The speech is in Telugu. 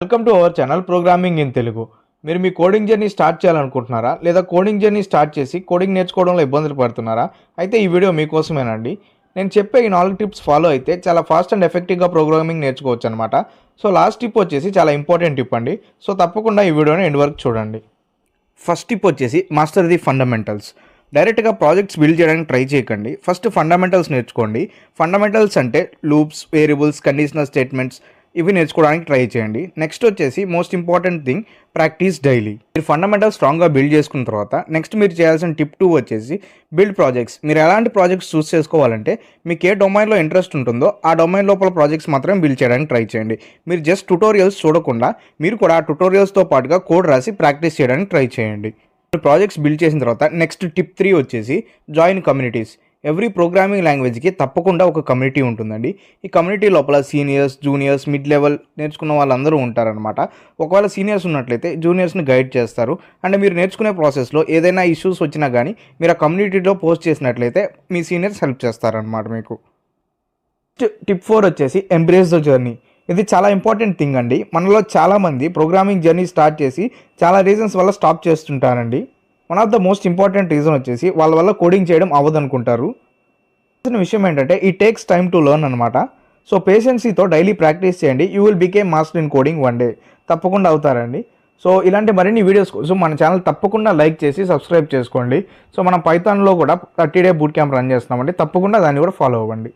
Welcome to our channel programming in Telugu. మీరు మీ కోడింగ్ జర్నీ స్టార్ట్ చేయాలనుకుంటున్నారా, లేదా కోడింగ్ జర్నీ స్టార్ట్ చేసి కోడింగ్ నేర్చుకోవడంలో ఇబ్బందులు పడుతున్నారా? అయితే ఈ వీడియో మీకోసమేనండి. నేను చెప్పే ఈ 4 టిప్స్ ఫాలో అయితే చాలా ఫాస్ట్ అండ్ ఎఫెక్టివ్గా ప్రోగ్రామింగ్ నేర్చుకోవచ్చు అనమాట. సో లాస్ట్ టిప్ వచ్చేసి చాలా ఇంపార్టెంట్ టిప్ అండి. సో తప్పకుండా ఈ వీడియోని ఎండ్ వరకు చూడండి. ఫస్ట్ టిప్ వచ్చేసి మాస్టర్ ది ఫండమెంటల్స్. డైరెక్ట్గా ప్రాజెక్ట్స్ బిల్డ్ చేయడానికి ట్రై చేయకండి. ఫస్ట్ ఫండమెంటల్స్ నేర్చుకోండి. ఫండమెంటల్స్ అంటే లూప్స్, వేరియబుల్స్, కండిషనల్ స్టేట్మెంట్స్ ఇవి నేర్చుకోవడానికి ట్రై చేయండి. నెక్స్ట్ వచ్చేసి most important thing, practice daily. మీరు ఫండమెంటల్స్ స్ట్రాంగ్గా బిల్డ్ చేసుకున్న తర్వాత నెక్స్ట్ మీరు చేయాల్సిన టిప్ 2 వచ్చేసి బిల్డ్ ప్రాజెక్ట్స్. మీరు ఎలాంటి ప్రాజెక్ట్స్ చూస్ చేసుకోవాలంటే మీకు ఏ డొమైన్లో ఇంట్రెస్ట్ ఉంటుందో ఆ డొమైన్ లోపల ప్రాజెక్ట్స్ మాత్రమే బిల్డ్ చేయడానికి ట్రై చేయండి. మీరు జస్ట్ ట్యుటోరియల్స్ చూడకుండా మీరు కూడా ఆ ట్యుటోరియల్స్తో పాటుగా కోడ్ రాసి ప్రాక్టీస్ చేయడానికి ట్రై చేయండి. ప్రాజెక్ట్స్ బిల్డ్ చేసిన తర్వాత నెక్స్ట్ టిప్ 3 వచ్చేసి జాయిన్ కమ్యూనిటీస్. ఎవ్రీ ప్రోగ్రామింగ్ లాంగ్వేజ్కి తప్పకుండా ఒక కమ్యూనిటీ ఉంటుందండి. ఈ కమ్యూనిటీ లోపల సీనియర్స్, జూనియర్స్, మిడ్ లెవెల్ నేర్చుకున్న వాళ్ళందరూ ఉంటారనమాట. ఒకవేళ సీనియర్స్ ఉన్నట్లయితే జూనియర్స్ని గైడ్ చేస్తారు. అండ్ మీరు నేర్చుకునే ప్రాసెస్లో ఏదైనా ఇష్యూస్ వచ్చినా కానీ మీరు ఆ కమ్యూనిటీలో పోస్ట్ చేసినట్లయితే మీ సీనియర్స్ హెల్ప్ చేస్తారనమాట మీకు. టిప్ 4 వచ్చేసి ఎంబ్రేస్ ద జర్నీ. ఇది చాలా ఇంపార్టెంట్ థింగ్ అండి. మనలో చాలామంది ప్రోగ్రామింగ్ జర్నీ స్టార్ట్ చేసి చాలా రీజన్స్ వల్ల స్టాప్ చేస్తుంటారండి. One of the most important reason వచ్చేసి వాళ్ళ వల్ల కోడింగ్ చేయడం అవ్వదనుకుంటారు. విషయం ఏంటంటే ఈ టేక్స్ టైమ్ టు లెర్న్ అనమాట. సో పేషెన్సీతో డైలీ ప్రాక్టీస్ చేయండి. You will became master in coding one day. తప్పకుండా అవుతారండి. సో ఇలాంటి మరిన్ని వీడియోస్ కోసం మన ఛానల్ తప్పకుండా లైక్ చేసి సబ్స్క్రైబ్ చేసుకోండి. సో మనం పైథాన్లో కూడా 30 డే బూట్ క్యాంప్ రన్ చేస్తున్నామండి. తప్పకుండా దాన్ని కూడా ఫాలో అవ్వండి.